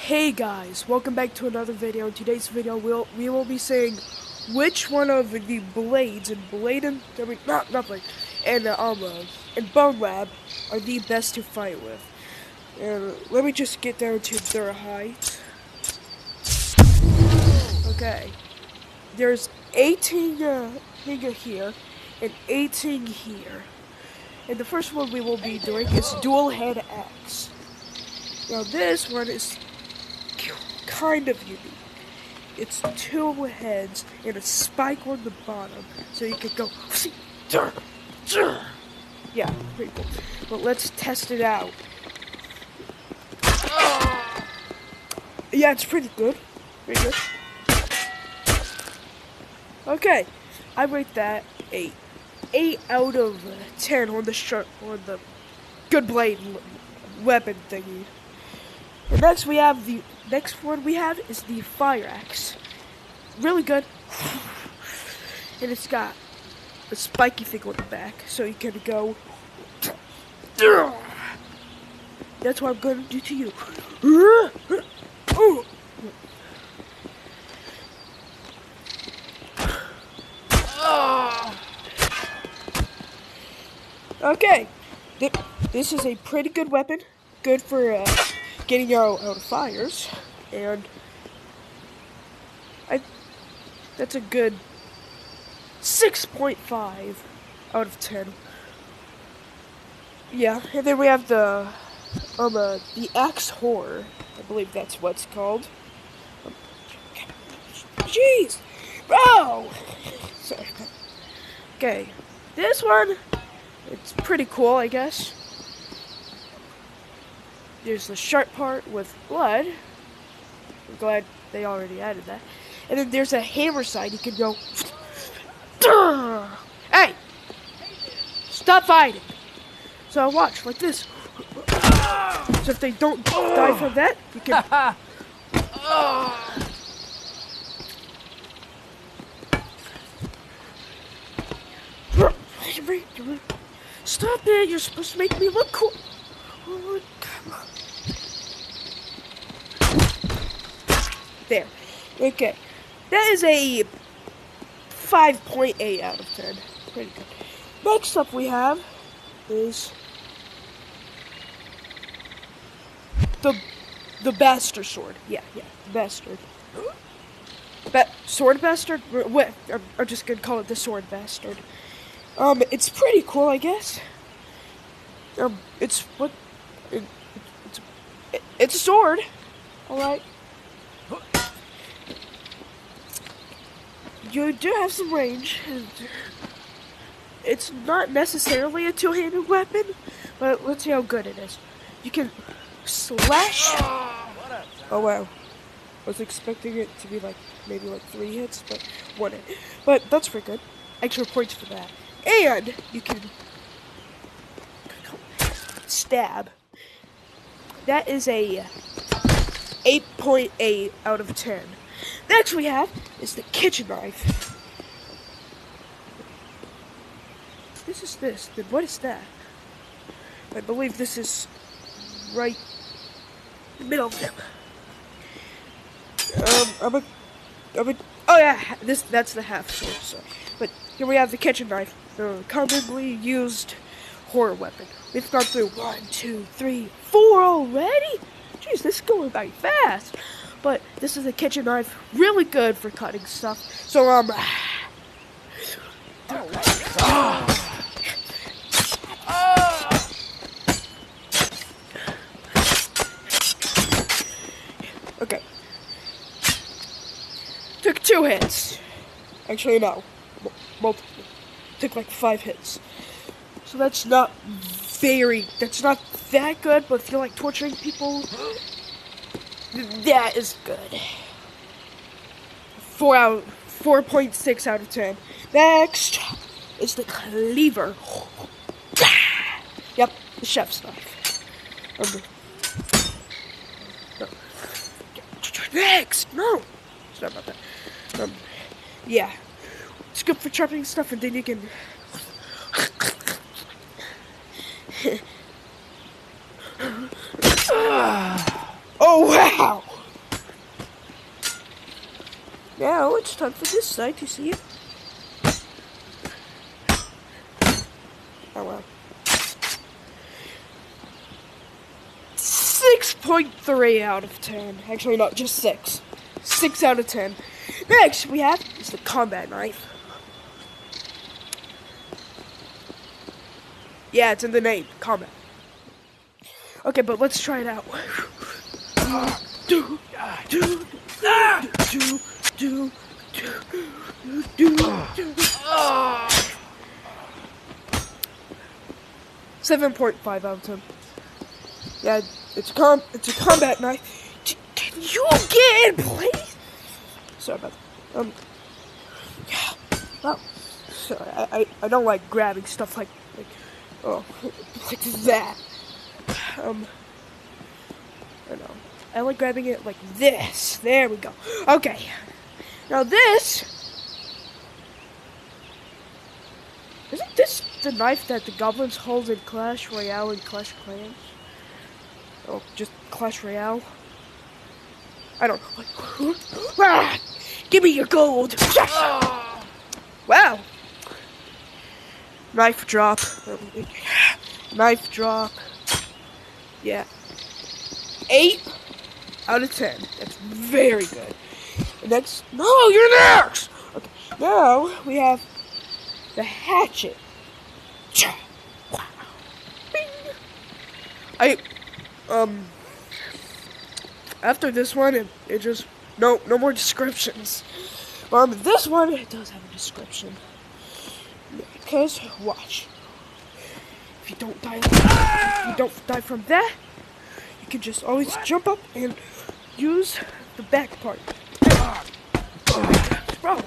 Hey guys, welcome back to another video. In today's video, we will be saying which one of the blades and Bone Lab are the best to fight with. And let me just get down to their height. Okay, there's 18 here and 18 here. And the first one we will be doing is Dual Head Axe. Now this one is kind of unique. It's two heads and a spike on the bottom, so you could go. Yeah, pretty cool. But let's test it out. Yeah, it's pretty good. Pretty good. Okay, I rate that 8. 8 out of 10 on the good blade weapon thingy. The next one we have is the Fire Axe. Really good. And it's got a spiky thing on the back, so you can go. That's what I'm gonna do to you. Okay, this is a pretty good weapon. Good for getting out of fires, and that's a good 6.5 out of 10. Yeah, and then we have the Axe Horror. I believe that's what's called. Jeez, bro. Sorry. Okay, this one, it's pretty cool, I guess. There's the sharp part with blood. I'm glad they already added that. And then there's a hammer side. You can go. Hey! Stop fighting! So watch, like this. So if they don't die from that, you can. Stop it! You're supposed to make me look cool. Oh, come on. There. Okay. That is a 5.8 out of 10. Pretty good. Next up we have is the Bastard Sword. Yeah, Bastard. Sword Bastard? What? I'm just gonna call it the Sword Bastard. It's pretty cool, I guess. It's a sword. Alright. You do have some range. It's not necessarily a two-handed weapon, but let's see how good it is. You can slash. Oh wow. I was expecting it to be maybe 3 hits, but 1 hit. But that's pretty good. Extra points for that. And you can stab. That is a 8.8 out of 10. Next we have is the kitchen knife. This is this. Then what is that? I believe this is right in the middle of them. Oh yeah, that's the half sword. So, but here we have the kitchen knife, the commonly used horror weapon. We've gone through 1, 2, 3, 4 already. Jeez, this is going by fast. But this is a kitchen knife, really good for cutting stuff. So okay. Took 2 hits. Actually, no. Multiple. Took 5 hits. So that's not that good, but if you like torturing people, that is good. 4.6 out of 10. Next is the cleaver. Yep, the chef's knife. Next! No! Sorry about that. Yeah. It's good for chopping stuff, and then you can. Oh, wow! Now it's time for this side to see it. Oh well. 6.3 out of 10. Actually, not just 6. 6 out of 10. Next, we have is the combat knife. Yeah, it's in the name, combat. Okay, but let's try it out. 7.5 out of 10. Yeah, it's a combat knife. Can you get in, please? Sorry about that. Well, sorry, I don't like grabbing stuff like that. I know. I like grabbing it like this. There we go. Okay. Now this. Isn't this the knife that the goblins hold in Clash Royale and Clash of Clans? Oh, just Clash Royale? I don't know. Ah, give me your gold! Wow. Knife drop. Knife drop. Yeah. 8 out of 10. That's very good. Next. No, you're next! Okay. Now we have the hatchet. After this one, it just no more descriptions. This one it does have a description. Because watch, if you don't die from that, you can just always jump up and use the back part. Bro.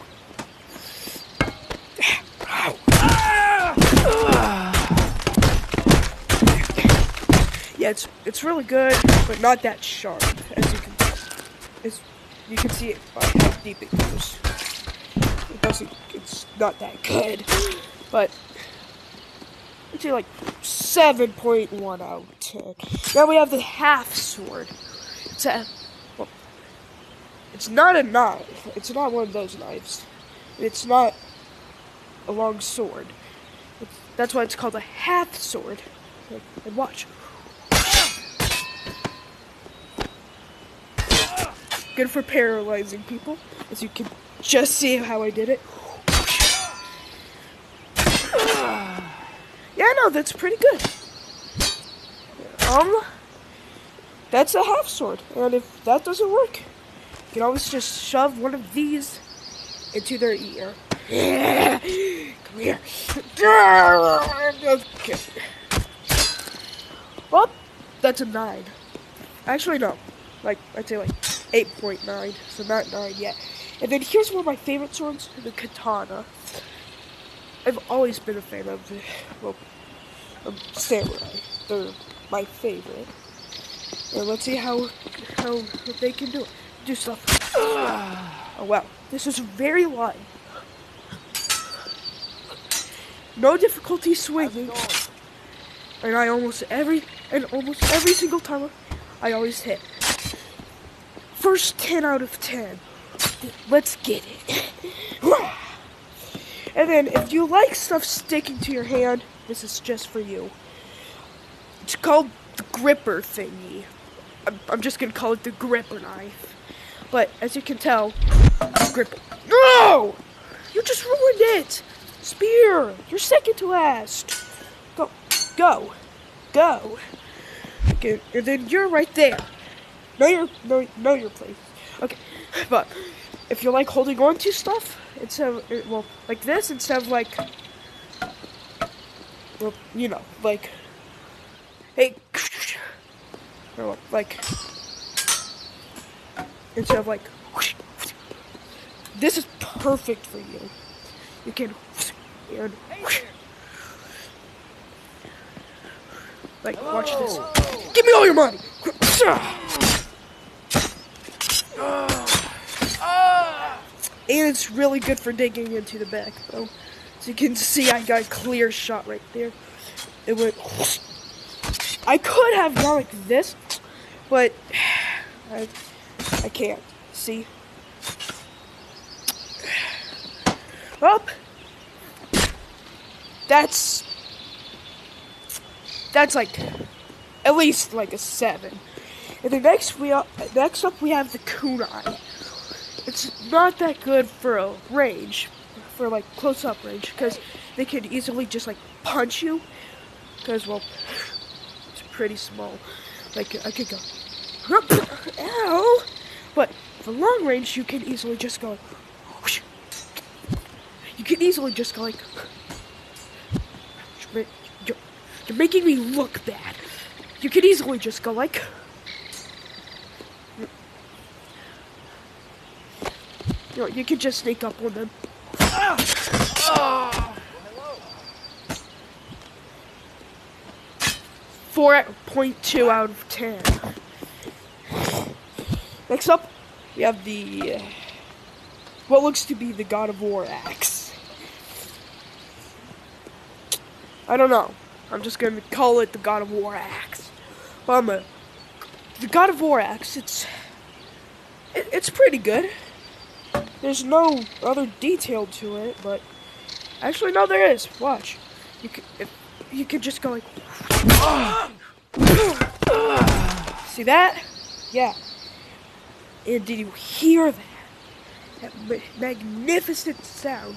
Yeah, it's really good, but not that sharp, as you can tell. You can see it by how deep it goes. It's not that good, but I'd say like 7.1 out of 10. Now we have the half sword. It's not a knife. It's not one of those knives. It's not a long sword. That's why it's called a half sword. And watch. Good for paralyzing people, as you can just see how I did it. Yeah, no, that's pretty good. That's a half sword, and if that doesn't work, you can always just shove one of these into their ear. Yeah, come here. Okay. Well, that's a 9. Actually, no. I'd say 8.9, so not 9 yet. And then here's one of my favorite swords, the katana. I've always been a fan of samurai. They're my favorite. And let's see how they can do stuff. Oh wow, this is very light. No difficulty swinging. And almost every single time I always hit. First 10 out of 10. Let's get it. And then if you like stuff sticking to your hand, this is just for you. It's called the gripper thingy. I'm just gonna call it the gripper knife. But as you can tell, gripper. No! You just ruined it! Spear! You're second to last. Go. Okay, and then you're right there. Know your place. Okay, but if you like holding on to stuff, like this, instead of hey, instead of this is perfect for you. You can, watch this. Give me all your money! And it's really good for digging into the back, though. So you can see I got a clear shot right there. It went. I could have gone like this, but I can't. See? Up. That's like at least like a 7. And then next up we have the kunai. It's not that good for a range, for like close up range, because they could easily just like punch you. Because well, it's pretty small. Like I could go, ow! But for long range, you can easily just go. You can easily just go like. You're making me look bad. You can easily just go like. You can just sneak up on them. 4.2 out of 10. Next up, we have the what looks to be the God of War axe. I don't know. I'm just gonna call it the God of War axe. The God of War axe. It's pretty good. There's no other detail to it, but actually no, there is. Watch. You could just go like. See that? Yeah. And did you hear that? That magnificent sound.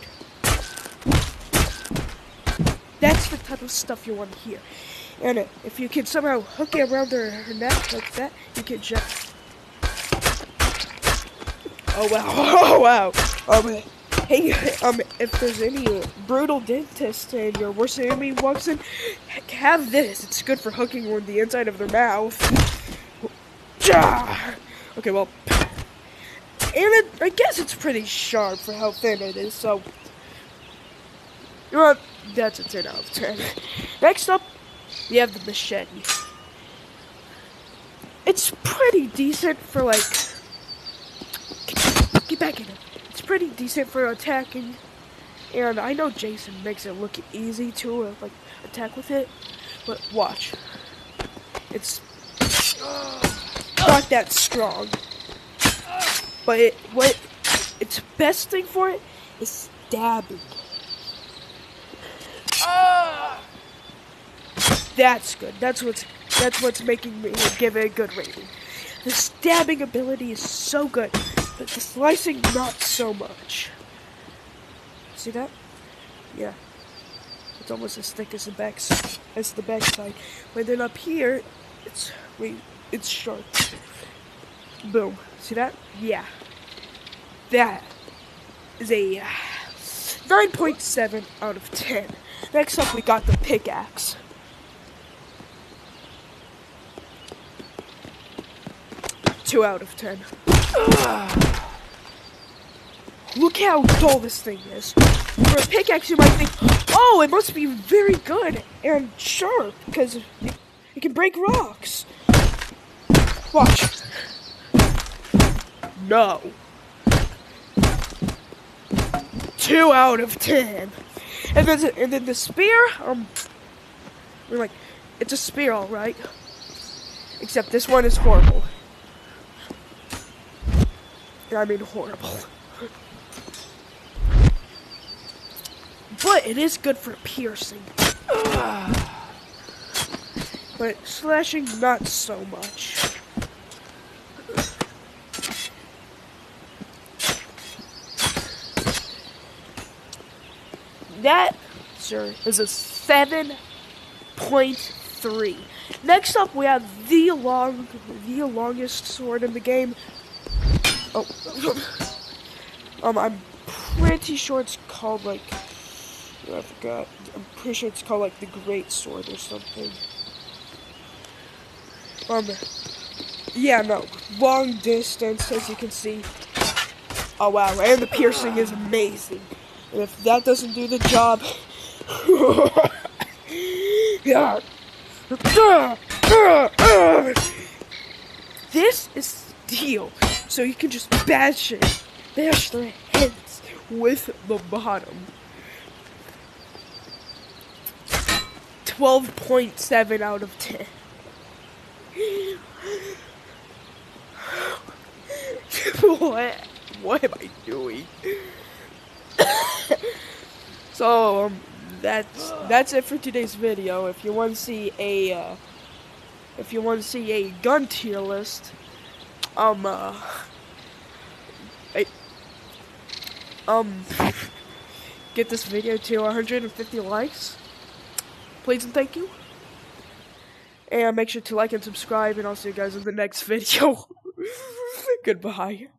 That's the type of stuff you want to hear. And if you can somehow hook it around her neck like that, you can just. Oh wow! Oh wow! Hey, if there's any brutal dentist and your worst enemy walks in, have this. It's good for hooking on the inside of their mouth. Okay, well, and I guess it's pretty sharp for how thin it is. So, you know what? That's a 10 out of 10. Next up, we have the machete. It's pretty decent for like. Get back in it. It's pretty decent for attacking, and I know Jason makes it look easy to like attack with it, but watch. It's not that strong, but its best thing for it is stabbing. That's good. That's what's making me give it a good rating. The stabbing ability is so good. But the slicing, not so much. See that? Yeah. It's almost as thick as the back side. But then up here, it's sharp. Boom. See that? Yeah. That is a 9.7 out of 10. Next up, we got the pickaxe. Two out of 10. Look how dull this thing is. For a pickaxe, you might think, oh, it must be very good and sharp, because it can break rocks. Watch. No. 2 out of 10. And then the spear, we're like, it's a spear, all right. Except this one is horrible. I mean horrible. But it is good for piercing. But slashing, not so much. That, sir, is a 7.3. Next up, we have the longest sword in the game. Oh, I'm pretty sure it's called like, I forgot. I'm pretty sure it's called like the Great Sword or something. Yeah, no, long distance, as you can see. Oh wow, and the piercing is amazing. And if that doesn't do the job, yeah. This is steel. So you can just bash their heads with the bottom. 12.7 out of 10. What am I doing? So that's it for today's video. If you want to see a gun tier list, I- get this video to 150 likes, please and thank you. And make sure to like and subscribe, and I'll see you guys in the next video. Goodbye.